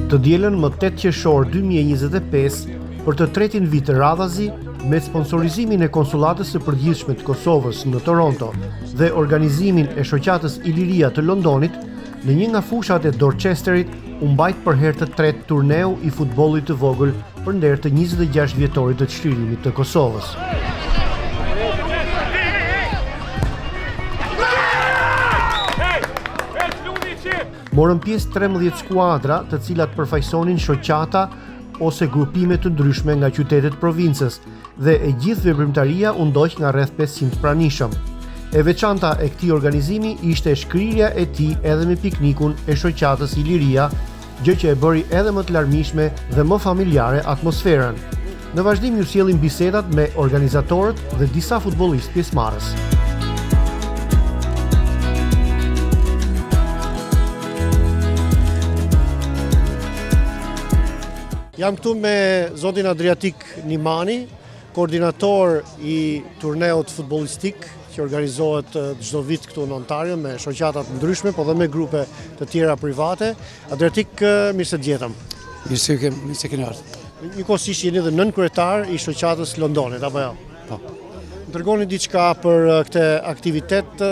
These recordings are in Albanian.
Të dielën më 8 qershor 2025, për të tretin vit radhazi, me sponsorizimin e Konsullatës së Përgjithshme të Kosovës në Toronto dhe organizimin e shoqatës Iliria të Londonit, në një nga fushat e Dorchesterit u mbajt për herë të tretë turneu i futbollit të vogël për nder të 26 vjetorit të çlirimit të Kosovës. Morën pjesë 13 skuadra, të cilat përfaqësonin shoqata ose grupime të ndryshme nga qytetet provincës, dhe e gjithë veprimtaria u ndoq nga rreth 500 pranishëm. E veçanta e këtij organizimi ishte shkrirja e tij edhe me piknikun e shoqatës Iliria, gjë që e bëri edhe më të larmishme dhe më familjare atmosferën. Në vazhdim ju sjellim bisedat me organizatorët dhe disa futbollistë pjesëmarrës. Jam këtu me zotin Adriatik Nimani, koordinator i turneut futbollistik që organizohet çdo vit këtu në Ontario me shoqata të ndryshme, po dhe me grupe të tjera private. Adriatik, mirë se gjetëm. Mirë se keni ardhur. Njëkohësisht jeni edhe nënkryetar i shoqatës Londonit, apo jo? Po. Më tregoni diçka për këtë aktivitet,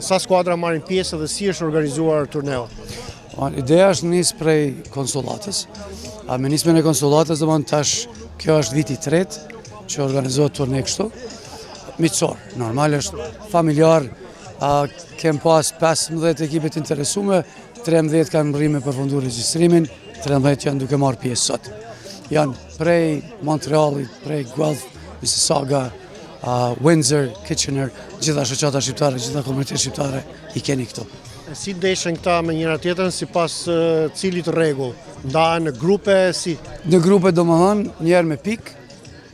sa skuadra marrin pjesë dhe si është organizuar turneu? Ideja është nis prej konsullatës. Me nismen e konsullatës domethënë tash kjo është viti i tretë që organizohet turne kështu. Miqësor, normal është familjar, kem pas 15 ekipet interesume, 13 kanë rrinë me përfundu regjistrimin, 13 janë duke marrë pjesë sot. Janë prej Montrealit, prej Guelph, Mississauga, Windsor, Kitchener, gjitha shoqata shqiptare, gjitha komunitetet shqiptare i keni këtu. Si ndeshen këta me njëra tjetrën sipas cilit rregull? Ndahen në grupe si? Në grupe domethënë, njerë me pik,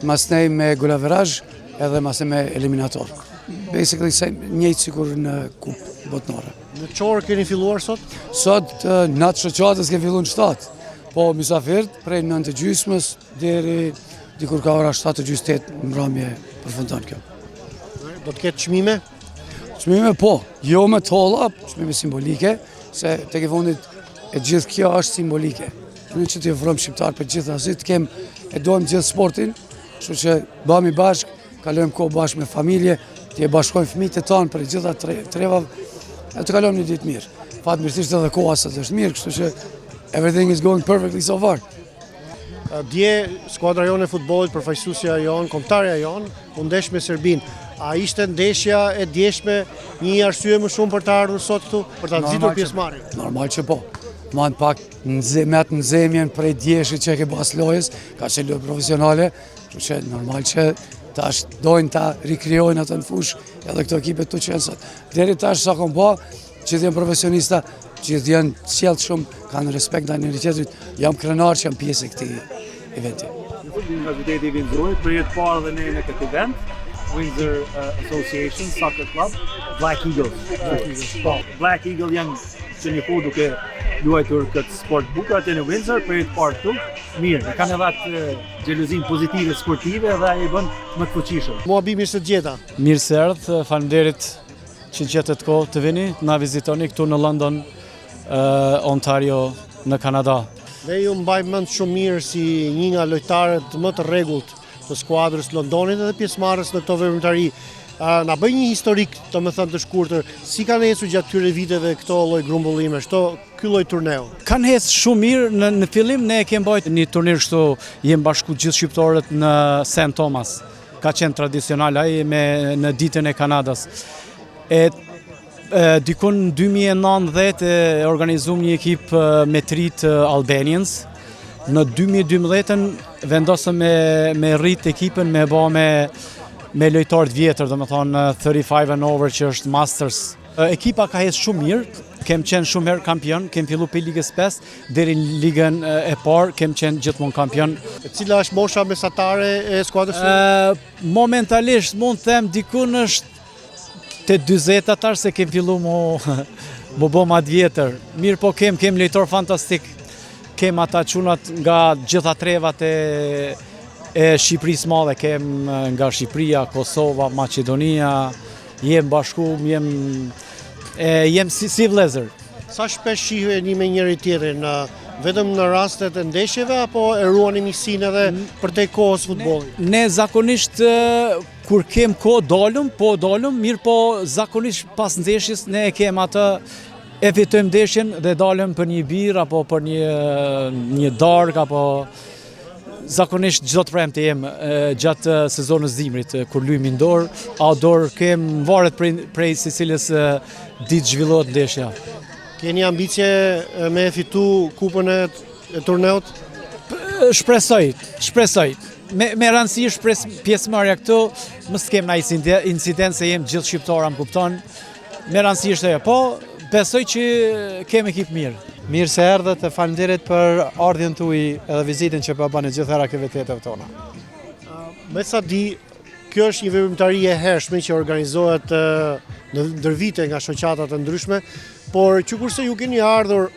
masnej me golaverazh edhe masnej me eliminator. Basically njëjtë sikur në kupë botnore. Në çorë keni filluar sot? Sot natë shoqatës kemi filluar në 7, po mysafirt prej 9:30 deri dikur ka ora 7:30 mbrëmje përfundon kjo. Do të ketë çmime? Çmime po, jo me tolla, çmime simbolike, se tek e fundit e gjithë kjo është simbolike. Ne që t'i ofrojmë shqiptar për gjithë asit, e dojmë gjithë sportin, kështu që bëhemi bashkë, kalojmë kohë bashkë me familje, t'i e bashkojmë fëmijët e tanë për gjitha trevav, e të kalojmë një ditë mirë. Fatmirësisht edhe koha sot është mirë, kështu që everything is going perfectly so far. Dje skuadra jonë e futbollit, përfaqësuesja jonë, kombëtarja jonë, u ndesh me Serbinë. A ishte ndeshja e djeshme një arsye më shumë për të ardhur sot këtu, për ta nxitur pjesëmarrjen? Normal që po. Man pak me atë nxemjen prej djeshit që e ke pas lojës, ka qenë lojë profesionale, kështu që normal që tash dojnë ta rikrijojnë atë në fushë edhe këto ekipet të qenë sot. Deri tash sa kom pa, gjithë janë profesionista, gjithë janë sjellë shumë, kanë respekt ndaj njëri tjetrit, jam krenar që jam pjesë e këtij eventi. Universiteti i Windsorit, për jetë parë dhe ne në këtë event, Windsor Association Soccer Club, Black Eagles. Black Eagle janë që një kohë duke luajtur këtë sport bukur atje në Windsor, për jetë parë këtu, mirë, kanë edhe atë xhelozin pozitive sportive dhe ai bën më të fuqishëm. Muhabi, mirë se gjeta. Mirë se erdhë, faleminderit që gjetët kohë të vini, na vizitoni këtu në London, Ontario, në Kanada. Dhe ju mbaj mend shumë mirë si një nga lojtarët më të rregullt të skuadrës Londonit edhe pjesëmarrës në këto veprimtari. Na bëj një historik, domethënë të shkurtër, si kanë ecur gjatë këtyre viteve këto lloj grumbullimesh, ky lloj turneu? Kanë ecur shumë mirë, në fillim ne kemi bërë një turnir kështu, jemi bashku gjithë shqiptarët në St. Thomas. Ka qenë tradicional ai në ditën e Kanadas. Dikun 2019 organizuam një ekip me 3 Albanians. Në 2012 vendosëm me rrit ekipën me bë me lojtarë të vjetër, domethënë 35 and over që është Masters. Ekipa ka ecë shumë mirë, kem qenë shumë herë kampion, kem fillu për Ligës 5 deri në Ligën e parë, kem qenë gjithmonë kampion. Cila është mosha mesatare e skuadrës? Momentalisht mund të them dikun është te 40 atar se kem fillu më bë ma vjetër. Mirë po kem lojtar fantastik. Kem ata çunat nga gjitha trevat e Shqipërisë madhe, kem nga Shqipëria, Kosova, Maqedonia, jem bashku, jem si vëllezër. Sa shpesh shiheni me njëri tjetrin vetëm në rastet e ndeshjeve apo e ruani miqësinë edhe përtej kohës futbollit? Ne zakonisht kur kem kohë dalëm, mirë po zakonisht pas ndeshjes ne e kem atë evitojmë ndeshjen dhe dalëm për një birë apo për një darkë apo zakonisht çdo të premte jem gjatë sezonit zimrit kur luajmë indoor, outdoor kem varet prej se cilës ditë zhvillohet ndeshja. Keni ambicie me fitu kupën e turneut? Shpresoj. Me rëndësi shpres pjesëmarrja këtu, mos kem na incident se jem gjithë shqiptarë më kupton. Me rëndësi është ajo, po besoj që kem ekip mirë. Mirë se erdhët e faleminderit për ardhjen tuaj edhe vizitën që po bani gjithëherë aktiviteteve tona. Me sa di, kjo është një veprimtari e hershme që organizohet në ndër vite nga shoqata të ndryshme, por që kurse ju keni ardhur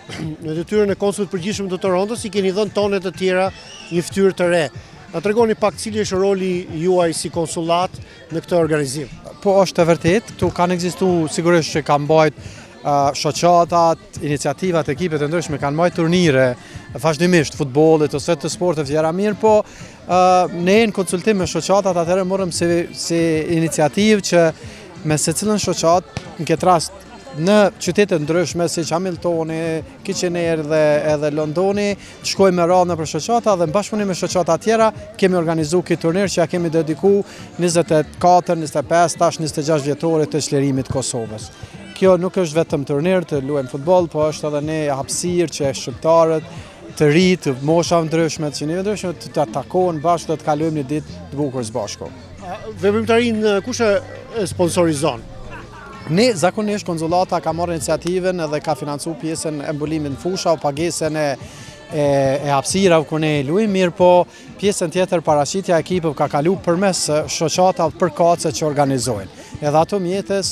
në detyrën e konsulit përgjithshëm të Torontos, i keni dhënë tonet të tjera një fytyrë të re. Na tregoni pak cili është roli juaj si konsullat në këtë organizim. Po është e vërtet, këtu kanë ekzistuar sigurisht që kanë mbajt shoqatat, iniciativat, ekipet e ndryshme kanë mbajt turnire vazhdimisht futbollit ose të sporteve tjera mirë, po ne në konsultim me shoqatat atëherë morëm si iniciativë që me secilën shoqat në këtë rast në qytete ndryshme siç Hamiltoni, Kitchener dhe edhe Londoni, të shkojmë me radhë nëpër shoqata dhe në bashkëpunim me shoqata tjera kemi organizuar këtë turnir që ja kemi dedikuar 24, 25, tash 26 vjetorit të çlirimit të Kosovës. Kjo nuk është vetëm turnir të luajmë futboll, po është edhe ne hapësirë që shqiptarët të ri, të mosha ndryshme, të qenieve ndryshme të takohen bashkë dhe të kalojmë një ditë të bukur së bashku. Veprimtarinë kush e sponsorizon? Ne zakonisht konsullata ka marrë iniciativën edhe ka financuar pjesën e mbulimit në fusha o pagesën e hapësirave ku ne luajmë, mirë po pjesën tjetër paraqitja e ekipeve ka kaluar përmes shoqatave përkatëse që organizojnë. Edhe ato mjetës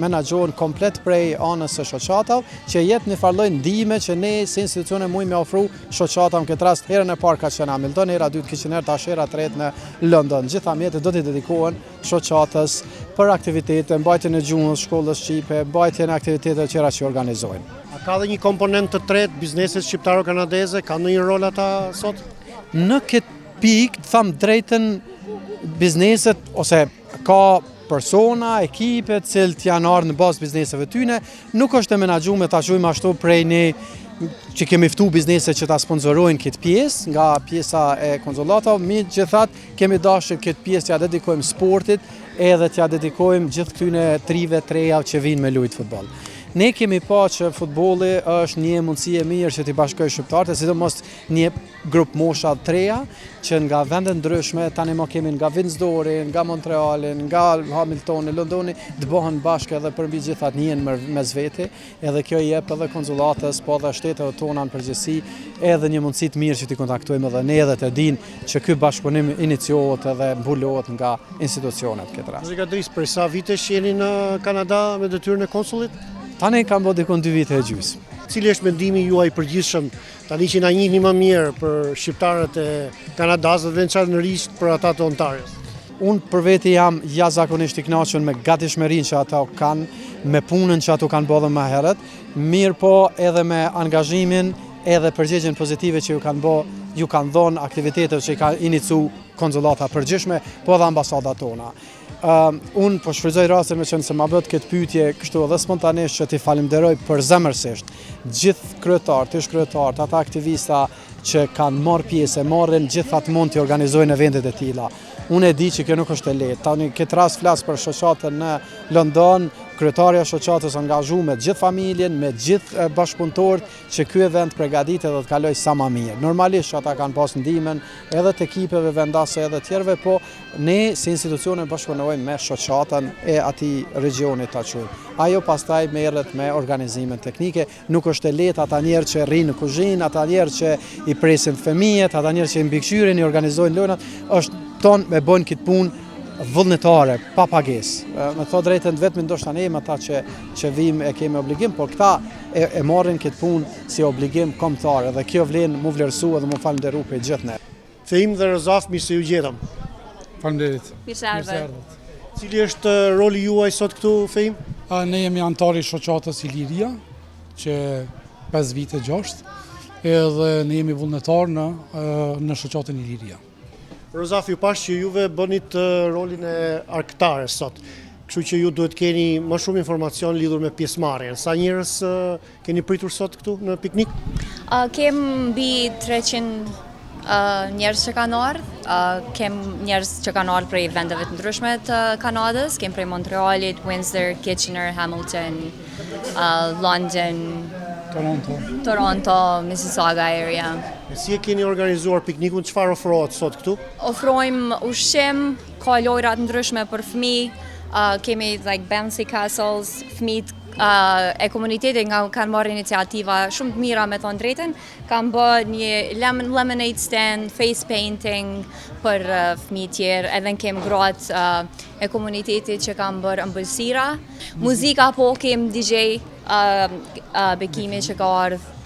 menaxhohen komplet prej anës së shoqatave që jetë një farlloj ndihme që ne si institucione mujmë ofru shoqatave, këtë rast herën e parë ka qenë Hamilton, hera dytë Kitchener, tash hera tretë në London. Gjitha mjetët do t'i dedikohen shoqatës për aktivitete, mbajtjen e gjuhës, shkollës shqipe, mbajtjen e aktiviteteve tjera që organizojnë. A ka dhe një komponent të tretë, bizneset shqiptaro-kanadeze, ka ndonjë rol ata sot? Në këtë pikë, tham drejtën, bizneset ose ka persona, ekipet, cilët janë ardhur në bazë bizneseve tyne, nuk është e menaxhuar ta shojmë ashtu prej ne që kemi ftu biznese që ta sponsorojnë këtë pjesë nga pjesa e konsullatave, megjithatë kemi dashur këtë pjesë t'ja dedikojmë sportit edhe t'ja dedikojmë gjithë këtyne trive trejave që vinë me lujt futboll. Ne kemi pa që futbolli është një mundësi e mirë që t'i bashkojë shqiptarët, sidomos një grup mosha treja që nga vende ndryshme, tani më kemi nga Windsori, nga Montreali, nga Hamiltoni, Londoni, të bëhen bashkë edhe përmbi gjithat njën mes vete, edhe kjo jep edhe konsullatës, po edhe shteteve tona në përgjithësi, edhe një mundësi të mirë që t'i kontaktojmë edhe ne edhe të dinë që ky bashkëpunim iniciohet edhe mbulohet nga institucionet këtë rast. Zëgadris, për sa vitesh jeni në Kanada me detyrën e konsulit? Tani kam bërë dikon 2 vite e gjysmë. Cili është mendimi juaj përgjithshëm, tani që na njihni më mirë për shqiptarët e Kanadas dhe veçanërisht për ata të Ontario's? Unë për veti jam jashtëzakonisht i kënaqur me gatishmërinë që ata kanë, me punën që ato kanë bërë më herët, mirë po edhe me angazhimin edhe përgjigjen pozitive që ju kanë dhënë aktivitetet që i kanë inicu konsullata përgjithshme, po edhe ambasadat tona. Unë po shfrytëzoj rastin me qenë se ma bët këtë pyetje kështu edhe spontanisht që t'i falenderoj për zemërsisht gjithë kryetarët, ish kryetarët, ata aktivista që kanë marrë pjesë, marrin gjithatë mund t'i organizojnë eventet e tilla. Unë e di që kjo nuk është e lehtë. Tani këtë rast flas për shoqatën në London, kryetaria e shoqatës angazhuar me gjithë familjen, me gjithë bashkëpunëtorët që ky event përgatitet dhe të kalojë sa më mirë. Normalisht ata kanë pas ndihmën edhe të ekipeve vendase edhe tjerëve, po ne si institucione bashkëpunojmë me shoqatën e atij regioni ta quajmë. Ajo pastaj merret me organizimet teknike, nuk është e lehtë, ata njerëz që rrinë në kuzhinë, ata njerëz që i presin fëmijët, ata njerëz që i mbikëqyrin, i organizojnë lojnat, është tonë me bëjnë këtë punë vullnetare, pa pagesë. Me thot drejtën vetëm ndoshta ne ata që vim e kemi obligim, por këta e marrin këtë punë si obligim kombëtar dhe kjo vlen mu vlerësu dhe mu falënderu për gjithë ne. Fehim dhe Rozaf, mirë se ju gjetëm. Faleminderit. Mirëseardhje. Cili është roli juaj sot këtu, Fehim? Ne jemi antari shoqatës Iliria, që 5 vite 6, edhe ne jemi vullnetar në shoqatën Iliria. Rozaf, ju pash që juve bënit rolin e arktares sot, kështu që ju duhet keni më shumë informacion lidhur me pjesëmarrjen. Sa njerëz keni pritur sot këtu në piknik? Kem mbi 300 njerëz që kanë ardhur, kem njerëz që kanë ardhur prej vendeve të ndryshme të Kanadës, kem prej Montrealit, Windsor, Kitchener, Hamilton, London, Toronto, Mississauga area. Si e keni organizuar piknikun, çfarë ofrohet sot këtu? Ofrojmë ushqim, ka lojra të ndryshme për fëmijë, kemi like bouncy castles, fëmijët e komunitetit kanë marrë iniciativa shumë të mira me thonë drejtën, kanë bërë një lemonade stand, face painting për fëmijë tjerë, edhe kem gratë e komunitetit që kanë bërë ëmbëlsira. Muzika po kem DJ Bekimi që ka ardhur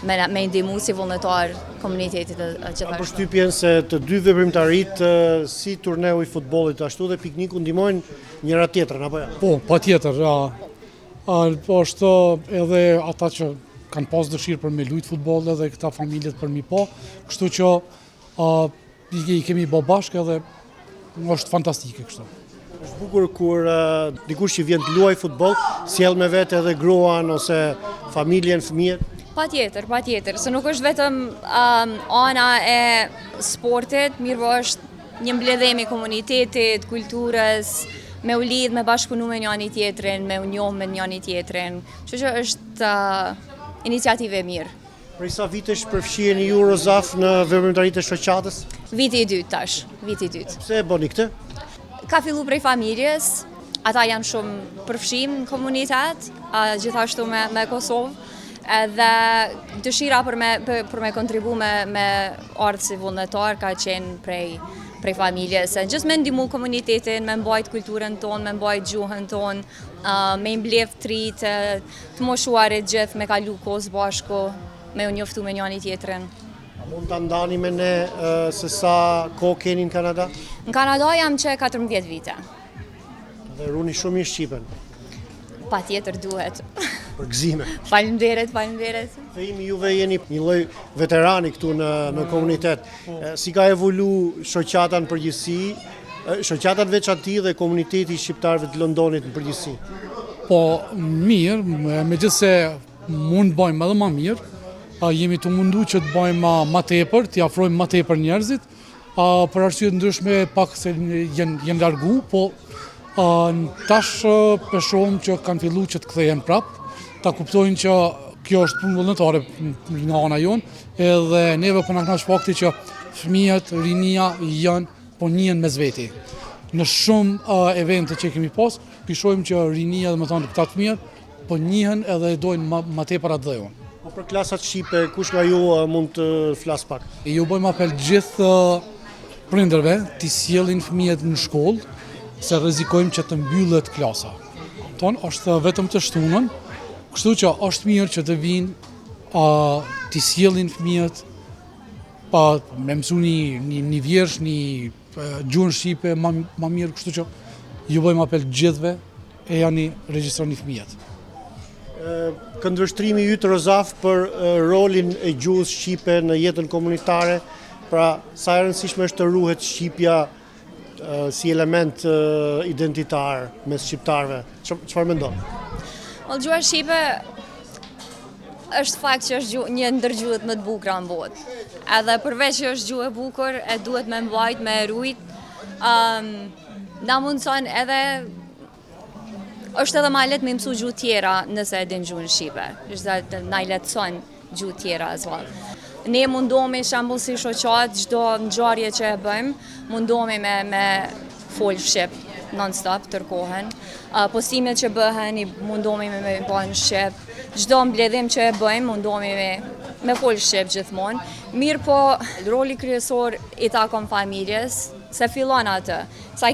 me ndihmu si vullnetar komunitetit gjithashtu. Kam përshtypjen se të dy veprimtarit si turneu i futbollit ashtu dhe pikniku ndihmojnë njëra tjetrën apo jo? Po, patjetër. Është edhe ata që kanë pas dëshirë për me lujt futboll edhe këta familjet për mi po, kështu që i kemi bë bashkë edhe është fantastike kështu. Është bukur kur dikush që vjen të luaj futboll sjell me vete edhe gruan ose familjen, fëmijët. Patjetër, se nuk është vetëm ana e sportit, mirë është një mbledhjem i komunitetit, kulturës, me u lidh, me bashkëpunu me njëri tjetrin, me u njoh me njëri tjetrin. Kështu që është iniciativë e mirë. Prej sa vitesh përfshiheni ju Rozaf në veprimtaritë e shoqatës? Viti i dytë tash, viti i dytë. Pse e bëni këtë? Ka fillu prej familjes, ata janë shumë përfshim në komunitet, gjithashtu me Kosovë, edhe dëshira për me kontribu me ardhë si vullnetar ka qenë prej familjes. Gjithë me ndihmu komunitetin, me mbajt kulturën tonë, me mbajt gjuhën tonë, me mbledh tri të moshuarit gjithë, me kalu kohë bashku, me u njoftu me njëri tjetrin. Mund të ndani me ne se sa kohë keni në Kanada? Në Kanada jam që 14 vite. Dhe runi shumë mirë shqipen. Patjetër duhet. Për gëzime. Faleminderit. Themi juve jeni një lloj veterani këtu në komunitet. Si ka evolu shoqata në përgjithësi, shoqatat veçanti dhe komuniteti shqiptarëve të Londonit në përgjithësi? Po mirë, megjithëse mund bëjmë edhe më mirë, jemi të mundu që të bëjmë më tepër, t'i afrojmë më tepër njerëzit, për arsye të ndryshme pak se janë largu, po tash peshohem që kanë filluar që të kthehen prapë, ta kuptojnë që kjo është punë vullnetare nga ana jonë, edhe neve po na kënaq fakti që fëmijët, rinia po njihen mes veti. Në shumë evente që kemi pas, shohim që rinia, domethënë këta fëmijët, po njihen edhe dojnë më tepër atë dhëun. Po për klasat shqipe, kush nga ju mund të flas pak? Ju bëjmë apel gjithë prindërve t'i sjellin fëmijët në shkollë, se rrezikojmë që të mbyllet klasa. Është vetëm të shtunën, kështu që është mirë që të vinë t'i sjellin fëmijët me mësu një vjersh, një gjuhën shqipe më mirë, kështu që ju bëjmë apel gjithëve e janë regjistroni fëmijët. Këndvështrimi yt Rozaf për rolin e gjuhës shqipe në jetën komunitare, pra sa e rëndësishme është të ruhet shqipja si element identitar mes shqiptarëve. Çfarë mendon? Gjuha shqipe është fakt që është një ndër gjuhët më të bukura në botë. Edhe përveç që është gjuhë e bukur, e duhet me mbajt, me rujt. Na mundson edhe është edhe ma letë me mësu gjuhë tjera nëse e din gjuhën shqipe. Është na i lehtëson gjuhë tjera as well. Ne mundohemi shembull si shoqat, çdo ngjarje që e bëjmë, mundohemi me fol shqip non-stop tërkohën. Postimet që bëhen mundohemi me bëjmë shqip. Çdo mbledhim që e bëjmë mundohemi me fol shqip gjithmonë. Mirë po, roli kryesor i takon familjes, se fillon atë.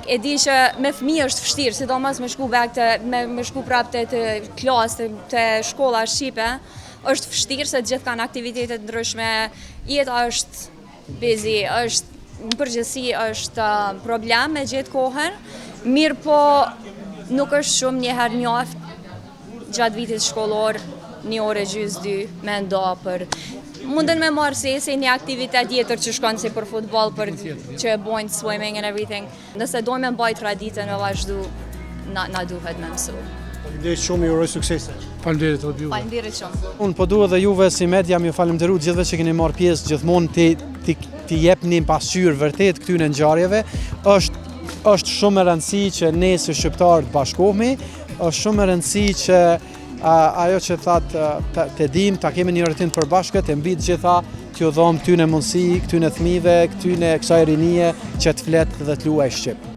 E di që me fëmijë është vështirë, sidomos me shku prapë të klasë, të shkolla shqipe, është vështirë se gjithë kanë aktivitetet ndryshme, jeta është busy, në përgjithësi është problem me gjithë kohën, mirë po nuk është shumë njëherë mjaft gjatë vitit shkollor, 1 orë gjys 2 me ndo për munden me marrë se një aktivitet tjetër që shkon si për futbol, për që bojnë swimming and everything. Nëse dojmë me mbajt traditën me vazhdu, na duhet me mësu. Faleminderit shumë, ju uroj suksese. Faleminderit edhe juve. Faleminderit shumë. Unë po dua dhe juve si media më falenderoj gjithëve që keni marrë pjesë gjithmonë ti jepni pasqyrë vërtet këtyre ngjarjeve. Është shumë e rëndësishme që ne si shqiptarë të bashkohemi, është shumë e rëndësishme që ajo që thatë të dim, ta kemi një rëtin të përbashkët, e mbi të gjitha t'ju dhom këtyne mundësi, këtyne fëmijëve, këtyne kësaj rinie që të flet dhe të luaj shqip.